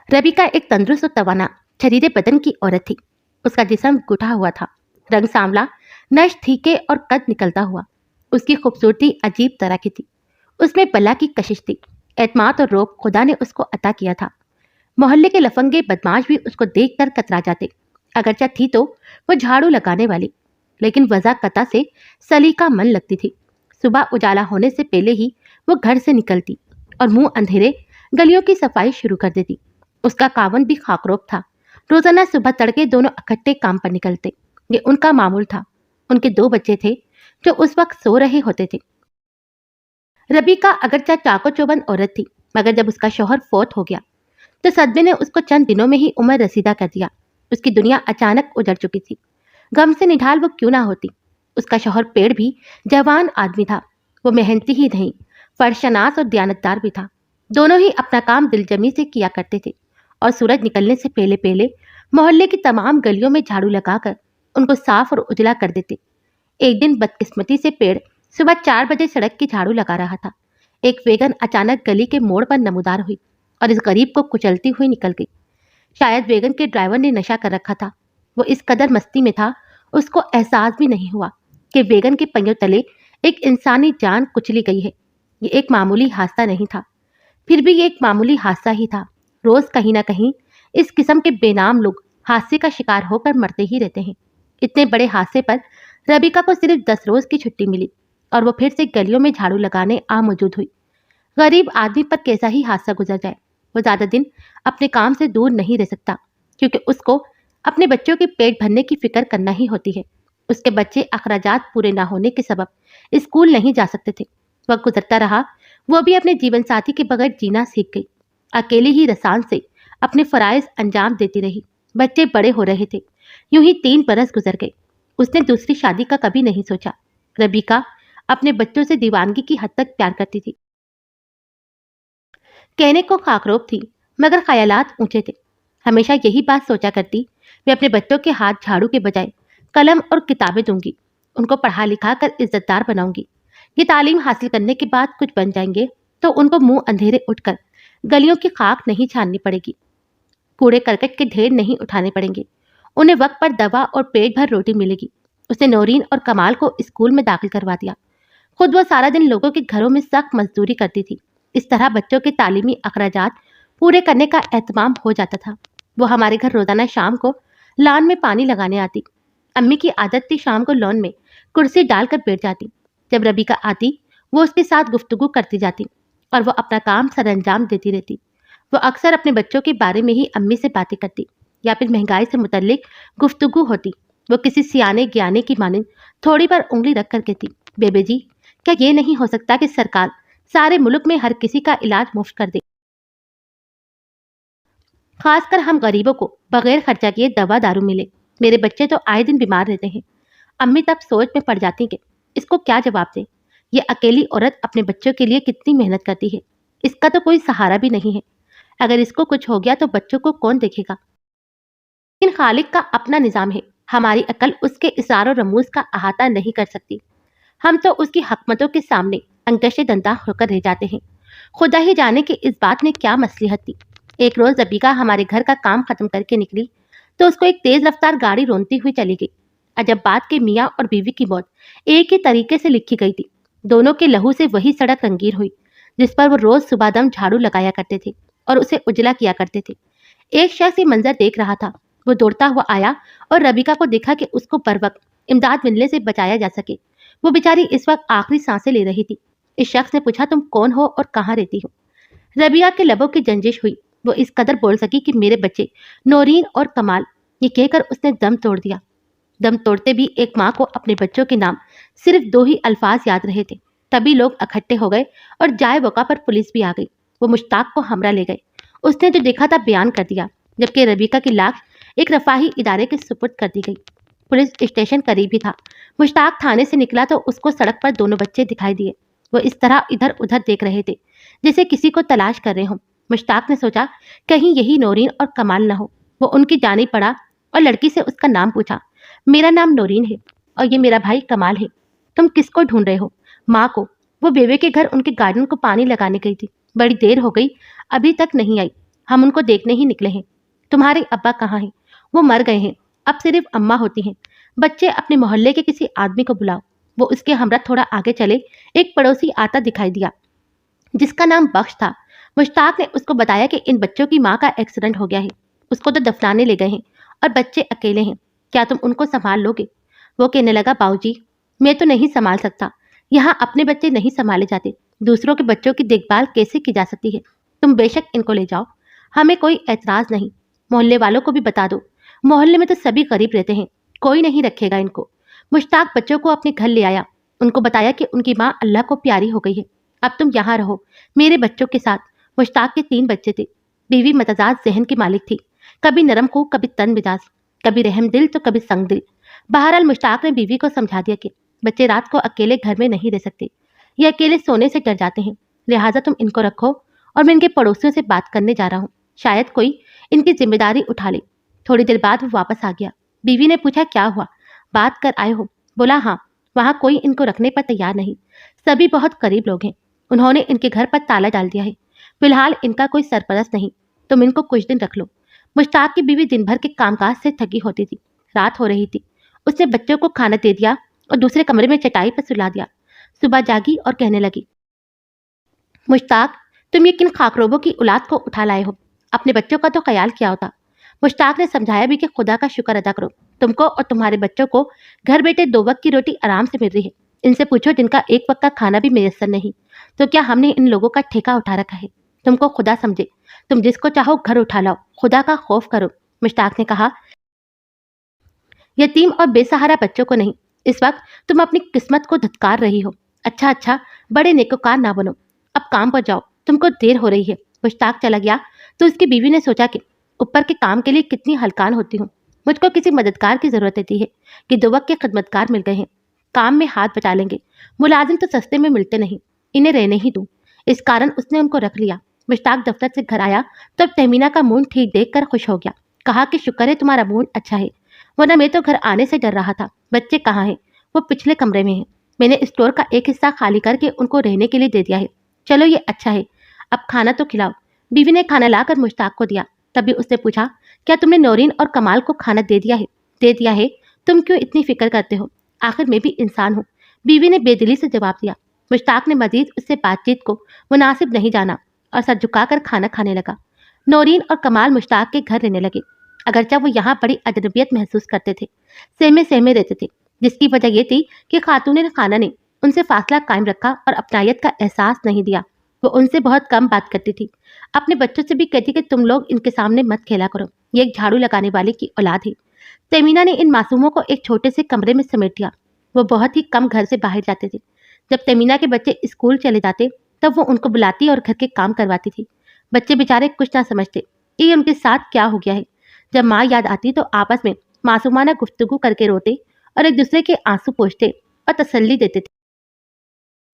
रबिका एक तंदुरुस्त और तवाना शरीरे बदन की औरत थी। उसका जिस्म गुठा हुआ था, रंग सांवला, नश ठीके और कद निकलता हुआ। उसकी खूबसूरती अजीब तरह की थी। उसमें बला की कशिश थी। एतमाद और रोब खुदा ने उसको अता किया था। मोहल्ले के लफंगे बदमाश भी उसको देखकर कतरा जाते। अगरचा थी तो वो झाड़ू लगाने वाली, लेकिन वजह कता से सलीका मन लगती थी। सुबह उजाला होने से पहले ही वो घर से निकलती और मुंह अंधेरे गलियों की सफाई शुरू कर देती। उसका कावन भी खाकरोब था। रोजाना सुबह तड़के दोनों इकट्ठे काम पर निकलते। ये उनका मामूल था। उनके 2 बच्चे थे जो उस वक्त सो रहे होते थे। रबीका अगरचा चाको चौबंद औरत थी, मगर जब उसका शौहर फौत हो गया तो सदमे ने उसको चंद दिनों में ही उम्र रसीदा कर दिया। उसकी दुनिया अचानक उजड़ चुकी थी। गम से निढाल वो क्यों ना होती। उसका शौहर पेड़ भी जवान आदमी था। वो मेहनती ही नहीं, फर्शनास और दयानतदार भी था। दोनों ही अपना काम दिलजमी से किया करते थे और सूरज निकलने से पहले पहले मोहल्ले की तमाम गलियों में झाड़ू लगाकर उनको साफ और उजला कर देते। एक दिन बदकिस्मती से पेड़ सुबह 4 बजे सड़क की झाड़ू लगा रहा था। एक वैगन अचानक गली के मोड़ पर नमूदार हुई और इस गरीब को कुचलती हुई निकल गई। शायद वैगन के ड्राइवर ने नशा कर रखा था। वो इस कदर मस्ती में था, उसको एहसास भी नहीं हुआ कि वैगन के पहियों तले एक इंसानी जान कुचली गई है। ये एक मामूली हादसा नहीं था, फिर भी ये एक मामूली हादसा ही था। रोज कहीं ना कहीं इस किस्म के बेनाम लोग हादसे का शिकार होकर मरते ही रहते हैं। इतने बड़े हादसे पर रबीका को सिर्फ 10 रोज की छुट्टी मिली और वो फिर से गलियों में झाड़ू लगाने आ मौजूद हुई। गरीब आदमी पर कैसा ही हादसा गुजर जाए, वो ज्यादा दिन अपने काम से दूर नहीं रह सकता, क्योंकि उसको अपने बच्चों के पेट भरने की फिक्र करना ही होती है। उसके बच्चे अखराजात पूरे ना होने के सबब स्कूल नहीं जा सकते थे। वक्त गुजरता रहा, वो भी अपने जीवन साथी के बगैर जीना सीख गई। अकेली ही रसान से अपने फराइज अंजाम देती रही। बच्चे बड़े हो रहे थे। यूं ही 3 बरस गुजर गए। उसने दूसरी शादी का कभी नहीं सोचा। रबीका अपने बच्चों से दीवानगी की हद तक प्यार करती थी। कहने को खाकरोब थी, मगर ख्यालात ऊंचे थे। हमेशा यही बात सोचा करती, मैं अपने बच्चों के हाथ झाड़ू के बजाय कलम और किताबें दूंगी। उनको पढ़ा लिखा कर इज्जतदार बनाऊंगी। ये तालीम हासिल करने के बाद कुछ बन जाएंगे तो उनको मुंह अंधेरे उठकर गलियों की खाक नहीं छाननी पड़ेगी, कूड़े करकट के ढेर नहीं उठाने पड़ेंगे। उन्हें वक्त पर दवा और पेट भर रोटी मिलेगी। उसने नौरीन और कमाल को स्कूल में दाखिल करवा दिया। खुद वो सारा दिन लोगों के घरों में सख्त मजदूरी करती थी। इस तरह बच्चों के तालीमी अखराजात पूरे करने का एहतमाम हो जाता था। वो हमारे घर रोजाना शाम को लॉन में पानी लगाने आती। अम्मी की आदत थी शाम को लॉन में कुर्सी डालकर बैठ जाती। जब रबीका आती, वो उसके साथ गुफ्तगू करती जाती और वो अपना काम सरअंजाम देती रहती। वो अक्सर अपने बच्चों के बारे में ही अम्मी से बातें करती या फिर महंगाई से मुतल्लिक गुफ्तगू होती। वो किसी सियाने ज्ञाने की मानिंद थोड़ी पर उंगली रख कर कहती, बेबे जी, क्या ये नहीं हो सकता कि सरकार सारे मुल्क में हर किसी का इलाज मुफ्त कर दे, खासकर हम गरीबों को बगैर खर्चा किए दवा दारू मिले। मेरे बच्चे तो आए दिन बीमार रहते हैं। अम्मी तब सोच में पड़ जाती कि इसको क्या जवाब दे। ये अकेली औरत अपने बच्चों के लिए कितनी मेहनत करती है। इसका तो कोई सहारा भी नहीं है। अगर इसको कुछ हो गया तो बच्चों को कौन देखेगा। लेकिन खालिक का अपना निजाम है। हमारी अकल उसके इशारों और रमूज का अहाता नहीं कर सकती। हम तो उसकी हकमतों के सामने अंगशे दंता होकर रह जाते हैं। खुदा ही जाने कि इस बात में क्या मसलिहत थी। एक रोज रबीका हमारे घर का काम खत्म करके निकली तो उसको एक तेज रफ्तार गाड़ी रोनती हुई चली गई। अजब बात के मियाँ और बीवी की मौत एक ही तरीके से लिखी गई थी। दोनों के लहू से वही सड़क रंगीन हुई जिस पर वो रोज सुबह दम झाड़ू लगाया करते थे और उसे उजला किया करते थे। एक शख्स ये मंजर देख रहा था। वो दौड़ता हुआ आया और रबीका को देखा कि उसको बर वक्त इमदाद मिलने से बचाया जा सके। वो बेचारी इस वक्त आखिरी सांसें ले रही थी। इस शख्स ने पूछा, तुम कौन हो और कहाँ रहती हो? रबिया के लबों की जंजिश हुई। वो इस कदर बोल सकी कि मेरे बच्चे नौरीन और कमाल। ये कहकर उसने दम तोड़ दिया। दम तोड़ते भी एक माँ को अपने बच्चों के नाम सिर्फ 2 ही अल्फाज याद रहे थे। तभी लोग इकट्ठे हो गए और जाए वक़ा पर पुलिस भी आ गई। वो मुश्ताक को हमरा ले गए। उसने जो देखा था बयान कर दिया, जबकि रबीका की लाश एक रफाही इदारे के सुपुर्द कर दी गई। पुलिस स्टेशन करीब ही था। मुश्ताक थाने से निकला तो उसको सड़क पर दोनों बच्चे दिखाई दिए। वो इस तरह इधर उधर देख रहे थे जैसे किसी को तलाश कर रहे हों। मुश्ताक ने सोचा कहीं यही नौरीन और कमाल न हो। वो उनकी जानी पड़ा और लड़की से उसका नाम पूछा। मेरा नाम नौरीन है और ये मेरा भाई कमाल है। तुम किसको ढूंढ रहे हो? माँ को। वो बेबे के घर उनके गार्डन को पानी लगाने गई थी। बड़ी देर हो गई, अभी तक नहीं आई। हम उनको देखने ही निकले हैं। तुम्हारे अब्बा कहाँ हैं? वो मर गए हैं, अब सिर्फ अम्मा होती हैं। बच्चे, अपने मोहल्ले के किसी आदमी को बुलाओ। वो उसके हमरा थोड़ा आगे चले, एक पड़ोसी आता दिखाई दिया जिसका नाम बख्श था। मुश्ताक ने उसको बताया कि इन बच्चों की माँ का एक्सीडेंट हो गया है, उसको तो दफनाने ले गए हैं और बच्चे अकेले हैं, क्या तुम उनको संभाल लोगे? वो कहने लगा, बाबूजी मैं तो नहीं संभाल सकता, यहाँ अपने बच्चे नहीं संभाले जाते, दूसरों के बच्चों की देखभाल कैसे की जा सकती है? तुम बेशक इनको ले जाओ, हमें कोई एतराज नहीं। मोहल्ले वालों को भी बता दो, मोहल्ले में तो सभी गरीब रहते हैं, कोई नहीं रखेगा इनको। मुश्ताक बच्चों को अपने घर ले आया, उनको बताया कि उनकी माँ अल्लाह को प्यारी हो गई है, अब तुम यहाँ रहो मेरे बच्चों के साथ। मुश्ताक के 3 बच्चे थे। बीवी मतजाद जहन की मालिक थी, कभी नरम को, कभी तन मिजाज, कभी रहम दिल तो कभी संग दिल। बहरहाल मुश्ताक ने बीवी को समझा दिया कि बच्चे रात को अकेले घर में नहीं रह सकते, ये अकेले सोने से डर जाते हैं, लिहाजा तुम इनको रखो और मैं इनके पड़ोसियों से बात करने जा रहा हूँ, शायद कोई इनकी जिम्मेदारी उठा ले। थोड़ी देर बाद वो वापस आ गया। बीवी ने पूछा, क्या हुआ, बात कर आए हो? बोला, हाँ, वहाँ कोई इनको रखने पर तैयार नहीं, सभी बहुत करीब लोग हैं, उन्होंने इनके घर पर ताला डाल दिया है, फिलहाल इनका कोई सरपरस्त नहीं, तुम इनको कुछ दिन रख लो। मुश्ताक की बीवी दिन भर के कामकाज से थकी होती थी, रात हो रही थी, उसने बच्चों को खाना दे दिया और दूसरे कमरे में चटाई पर सुला दिया। सुबह जागी और कहने लगी, मुश्ताक तुम ये किन खाकरोबों की औलाद को उठा लाए हो, अपने बच्चों का तो ख्याल किया होता। मुश्ताक ने समझाया भी कि खुदा का शुक्र अदा करो, तुमको और तुम्हारे बच्चों को घर बैठे 2 वक्त की रोटी आराम से मिल रही है, इनसे पूछो जिनका 1 वक्त का खाना भी मैसर नहीं, तो क्या हमने इन लोगों का ठेका उठा रखा है? तुमको खुदा समझे, तुम जिसको चाहो घर उठा लाओ, खुदा का खौफ करो। मुश्ताक ने कहा, यतीम और बेसहारा बच्चों को नहीं, इस वक्त तुम अपनी किस्मत को धत्कार रही हो। अच्छा अच्छा, बड़े नेकोकार ना बनो, अब काम पर जाओ, तुमको देर हो रही है। मुश्ताक चला गया तो उसकी बीवी ने सोचा कि ऊपर के काम के लिए कितनी हलकान होती हूँ, मुझको किसी मददगार की जरूरत रहती है कि 2 वक्त के खिदमतकार मिल गए हैं, काम में हाथ बचा लेंगे, मुलाजिम तो सस्ते में मिलते नहीं, इन्हें रहने ही दूं। इस कारण उसने उनको रख लिया। मुश्ताक दफ्तर से घर आया तब तहमीना का मूड ठीक देखकर खुश हो गया, कहा कि शुक्र है तुम्हारा मूड अच्छा है, वरना मैं तो घर आने से डर रहा था। बच्चे कहाँ हैं? वो पिछले कमरे में हैं, मैंने स्टोर का एक हिस्सा खाली करके उनको रहने के लिए दे दिया है। चलो ये अच्छा है, अब खाना तो खिलाओ। बीवी ने खाना लाकर मुश्ताक को दिया। तभी उसने पूछा, क्या तुमने नौरीन और कमाल को खाना दे दिया है? दे दिया है, तुम क्यों इतनी फिक्र करते हो, आखिर मैं भी इंसान हूँ, बीवी ने बेदिली से जवाब दिया। मुश्ताक ने मजीद उससे बातचीत को मुनासिब नहीं जाना और सर झुकाकर खाना खाने लगा। नौरीन और कमाल मुश्ताक के घर रहने लगे, अगरचे वो यहाँ बड़ी अजनबियत महसूस करते थे, सहमे सहमे रहते थे, जिसकी वजह यह थी कि खातून खाना ने उनसे फासला कायम रखा और अपनायत का एहसास नहीं दिया। वो उनसे बहुत कम बात करती थी, अपने बच्चों से भी कहती कि तुम लोग इनके सामने मत खेला करो, ये एक झाड़ू लगाने वाले की औलाद है। तमीना ने इन मासूमों को एक छोटे से कमरे में समेट दिया। वो बहुत ही कम घर से बाहर जाते थे। जब तमीना के बच्चे स्कूल चले जाते तब वो उनको बुलाती और घर के काम करवाती थी। बच्चे बेचारे कुछ ना समझते कि ये उनके साथ क्या हो गया है। जब माँ याद आती तो आपस में मासूमाना गुफ्तगू करके रोते और एक दूसरे के आंसू पोंछते और तसल्ली देते थे।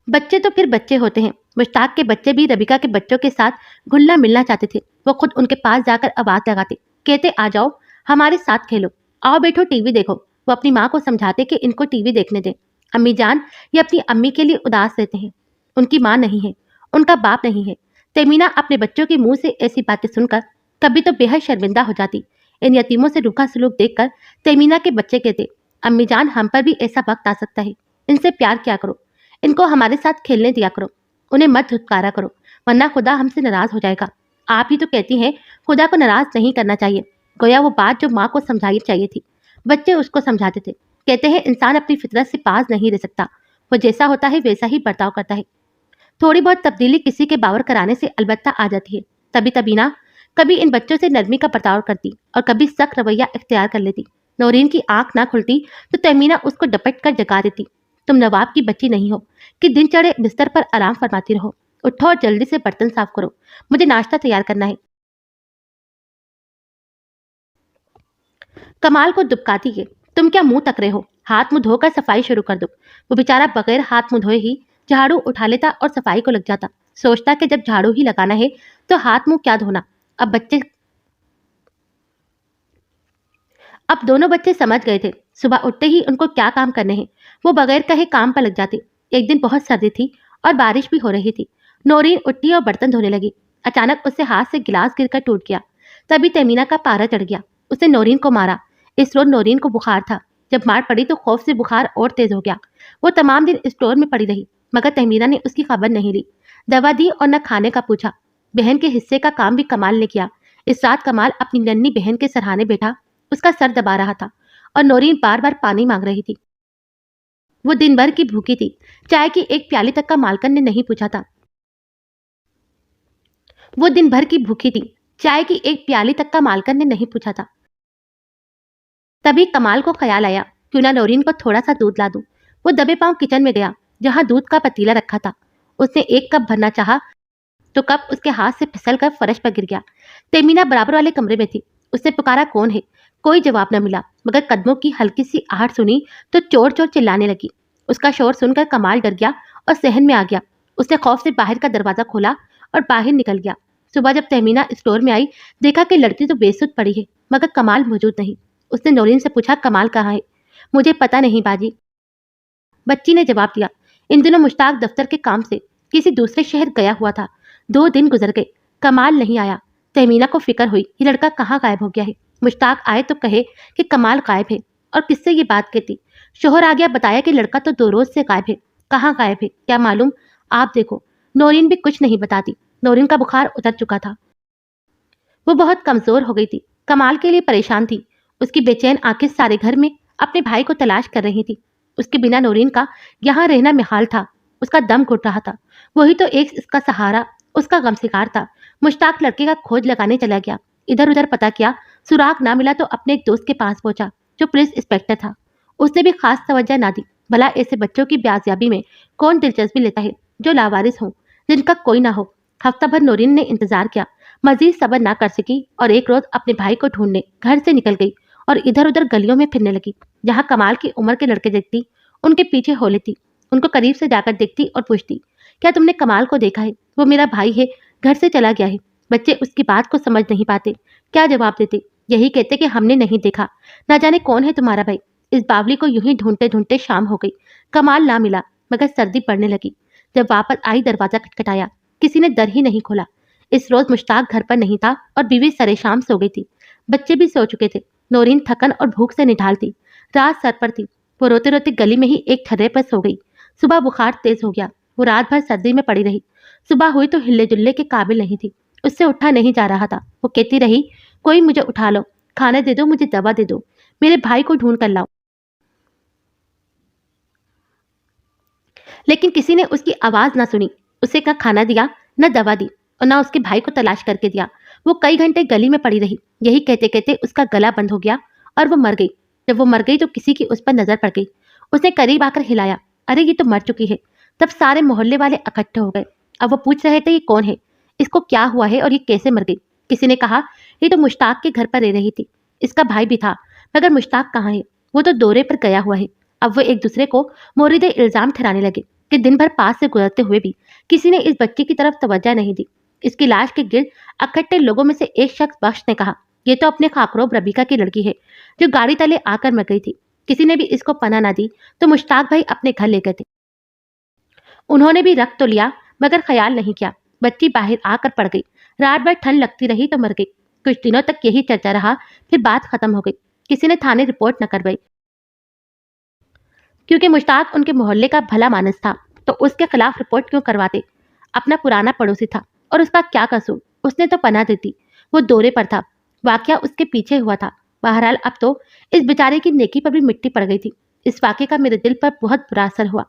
बच्चे तो फिर बच्चे होते हैं। मुश्ताक के बच्चे भी रबिका के बच्चों के साथ घुलना मिलना चाहते थे। वो खुद उनके पास जाकर आवाज लगाते, कहते, आ जाओ हमारे साथ खेलो, आओ बैठो टीवी देखो। वो अपनी माँ को समझाते कि इनको टीवी देखने दें। अम्मी जान ये अपनी अम्मी के लिए उदास रहते हैं, उनकी माँ नहीं है, उनका बाप नहीं है। तमीना अपने बच्चों के मुंह से ऐसी बातें सुनकर कभी तो बेहद शर्मिंदा हो जाती। इन यतीमों से रूखा सलूक देखकर तमीना के बच्चे कहते, अम्मी जान हम पर भी ऐसा वक्त आ सकता है, इनसे प्यार किया करो, इनको हमारे साथ खेलने दिया करो, उन्हें मत धुतकारा करो, वरना खुदा हमसे नाराज हो जाएगा। आप ही तो कहती हैं खुदा को नाराज नहीं करना चाहिए। गोया वो बात जो माँ को समझाई चाहिए थी, बच्चे उसको समझाते थे। कहते हैं इंसान अपनी फितरत से पास नहीं रह सकता, वो जैसा होता है वैसा ही बर्ताव करता है। थोड़ी बहुत तब्दीली किसी के बावर कराने से अलबत्ता आ जाती है। तभी तबीना कभी इन बच्चों से नरमी का बर्ताव करती और कभी सख्त रवैया इख्तियार कर लेती। नौरीन की आंख ना खुलती तो तमीना उसको डपट कर जगा देती, तुम नवाब की बच्ची नहीं हो कि दिन चढ़े बिस्तर पर आराम फरमाती रहो, उठो और जल्दी से बर्तन साफ करो, मुझे नाश्ता तैयार करना है। कमाल को दुबकाती है, तुम क्या मुंह तक रहे हो, हाथ मुंह धोकर सफाई शुरू कर दो। वो बेचारा बगैर हाथ मुंह धोए ही झाड़ू उठा लेता और सफाई को लग जाता। सोचता कि जब झाड़ू ही लगाना है तो हाथ मुंह क्या धोना। अब दोनों बच्चे समझ गए थे, सुबह उठते ही उनको क्या काम करने हैं। वो बगैर कहे काम पर लग जाते। एक दिन बहुत सर्दी थी और बारिश भी हो रही थी। नौरीन उठी और बर्तन धोने लगी। अचानक उससे हाथ से गिलास गिरकर टूट गया। तभी तहमीना का पारा चढ़ गया। उसने नौरीन को मारा। इस रोज नौरीन को बुखार था। जब मार पड़ी तो खौफ से बुखार और तेज हो गया। वो तमाम दिन स्टोर में पड़ी रही, मगर तहमीना ने उसकी खबर नहीं ली। दवा दी और न खाने का पूछा। बहन के हिस्से का काम भी कमाल ने किया। इस रात कमाल अपनी नन्ही बहन के सरहाने बैठा उसका सर दबा रहा था और नौरीन बार बार पानी मांग रही थी। वो दिन भर की भूखी थी। चाय की एक प्याली तक का मालकन ने नहीं पूछा था। वो दिन भर की भूखी थी। चाय की एक प्याली तक का मालकन ने नहीं पूछा था। तभी कमाल को ख्याल आया, क्यों ना नौरीन को थोड़ा सा दूध ला दूं। वो दबे पांव किचन में गया, जहां दूध का पतीला रखा था। उसने एक कप भरना चाहा तो कप उसके हाथ से फिसल कर फर्श पर गिर गया। तेमीना बराबर वाले कमरे में थी। उसने पुकारा, कौन है? कोई जवाब न मिला, मगर कदमों की हल्की सी आहट सुनी तो चोर चोर चिल्लाने लगी। उसका शोर सुनकर कमाल डर गया और सहन में आ गया। उसने खौफ से बाहर का दरवाजा खोला और बाहर निकल गया। सुबह जब तहमीना स्टोर में आई, देखा कि लड़की तो बेसुध पड़ी है, मगर कमाल मौजूद नहीं। उसने नौरीन से पूछा, कमाल कहाँ है? मुझे पता नहीं बाजी, बच्ची ने जवाब दिया। इन दिनों मुश्ताक दफ्तर के काम से किसी दूसरे शहर गया हुआ था। 2 दिन गुजर गए, कमाल नहीं आया। तहमीना को फिक्र हुई, ये लड़का कहाँ गायब हो गया है। मुश्ताक आए तो कहे कि कमाल गायब है, और किससे ये बात कहती। शोहर आ गया, बताया कि लड़का तो 2 रोज से गायब है। कहाँ गायब है क्या मालूम, आप देखो। नौरीन भी कुछ नहीं बताती। नौरीन का बुखार उतर चुका था। वो बहुत कमजोर हो गई थी। कमाल के लिए परेशान थी। उसकी बेचैन आंखें सारे घर में अपने भाई को तलाश कर रही थी। उसके बिना नौरीन का यहाँ रहना बेहाल था। उसका दम घुट रहा था। वही तो एक इसका सहारा, उसका गमशिकार था। मुश्ताक लड़के का खोज लगाने चला गया। इधर उधर पता किया, सुराग ना मिला तो अपने एक दोस्त के पास पहुंचा, जो पुलिस इंस्पेक्टर था। उसने भी खास तवज्जो ना दी। भला ऐसे बच्चों की ब्याजियाबी में कौन दिलचस्पी लेता है, जो लावारिस हो, जिनका कोई ना हो। हफ्ता भर नौरीन ने इंतजार किया, मजीद सब्र ना कर सकी और एक रोज अपने भाई को ढूंढने घर से निकल गई और इधर उधर गलियों में फिरने लगी। जहां कमाल की उम्र के लड़के देखती, उनके पीछे हो लेती। उनको करीब से जाकर देखती और पूछती, क्या तुमने कमाल को देखा है? वो मेरा भाई है, घर से चला गया है। बच्चे उसकी बात को समझ नहीं पाते। क्या जवाब देते? यही कहते कि हमने नहीं देखा, ना जाने कौन है तुम्हारा भाई। इस बावली को यूं ही ढूंढते ढूंढते शाम हो गई। कमाल ना मिला, मगर सर्दी पड़ने लगी। जब वापस आई, दरवाजा खटखटाया। किसी ने दर ही नहीं खोला। इस रोज मुश्ताक घर पर नहीं था और बीवी सरेशाम सो गई थी। बच्चे भी सो चुके थे। नौरीन थकन और भूख से निढाल थी। रात सर पर थी। वो रोते रोते गली में ही एक ठर्रे पर सो गई। सुबह बुखार तेज हो गया। वो रात भर सर्दी में पड़ी रही। सुबह हुई तो हिले जुल्ले के काबिल नहीं थी। उससे उठा नहीं जा रहा था। वो कहती रही, कोई मुझे उठा लो, खाना दे दो, मुझे दवा दे दो, मेरे भाई को ढूंढ कर लाओ। लेकिन किसी ने उसकी आवाज ना सुनी। उसे न खाना दिया, न दवा दी, और न उसके भाई को तलाश करके दिया। वो कई घंटे गली में पड़ी रही। यही कहते कहते उसका गला बंद हो गया और वो मर गई। जब वो मर गई तो किसी की उस पर नजर पड़ गई। उसने करीब आकर हिलाया, अरे ये तो मर चुकी है। तब सारे मोहल्ले वाले इकट्ठे हो गए। अब वो पूछ रहे थे, ये कौन है, इसको क्या हुआ है और ये कैसे मर गई। किसी ने कहा, ये तो मुश्ताक के घर पर रह रही थी, इसका भाई भी था, मगर मुश्ताक कहाँ है, वो तो दौरे पर गया हुआ है। अब वो एक दूसरे को मोरिद इल्जाम ठहराने लगे कि दिन भर पास से गुजरते हुए भी किसी ने इस बच्चे की तरफ तवज्जो नहीं दी। इसकी लाश के गिर्द इकट्ठे लोगों में से एक शख्स बख्श ने कहा, ये तो अपने खाकरोब रबीका की लड़की है, जो गाड़ी तले आकर मर गई थी। किसी ने भी इसको पनाह ना दी तो मुश्ताक भाई अपने घर ले गए थे। उन्होंने भी रख तो लिया, मगर ख्याल नहीं किया। बच्ची बाहर आकर पड़ गई। रात भर ठंड लगती रही तो मर गई। कुछ दिनों तक यही चर्चा रहा, फिर बात खत्म हो गई। किसी ने थाने रिपोर्ट न करवाई, क्योंकि मुश्ताक उनके मोहल्ले का भला मानस था, तो उसके खिलाफ रिपोर्ट क्यों करवाते। अपना पुराना पड़ोसी था और उसका क्या कसूर, उसने तो पनाह दी थी। वो दौरे पर था, वाकया उसके पीछे हुआ था। बहरहाल अब तो इस बेचारे की नेकी पर भी मिट्टी पड़ गई थी। इस वाक़े का मेरे दिल पर बहुत बुरा असर हुआ।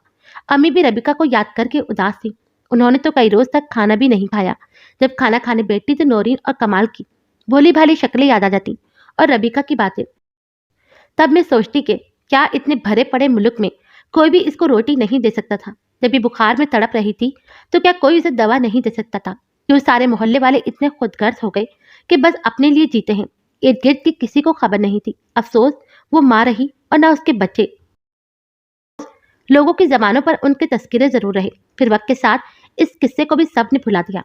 अम्मी भी रबीका को याद करके उदास थी। उन्होंने तो कई रोज तक खाना भी नहीं खाया। जब खाना खाने बैठती तो नौरीन और कमाल की भोली भाली शक्लें याद आ जाती और रबीका की बातें। तब मैं सोचती कि क्या इतने भरे पड़े मुल्क में कोई भी इसको रोटी नहीं दे सकता था। जब ये बुखार में तड़प रही थी तो क्या कोई उसे दवा नहीं दे सकता था। क्यों सारे मोहल्ले वाले इतने खुदगर्ज हो गए कि बस अपने लिए जीते हैं। इर्द गिर्द की किसी को खबर नहीं थी। अफसोस, वो माँ रही और ना उसके बच्चे। लोगों की जबानों पर उनके तस्करे जरूर रहे। फिर वक्त के साथ इस किस्से को भी सब ने भुला दिया।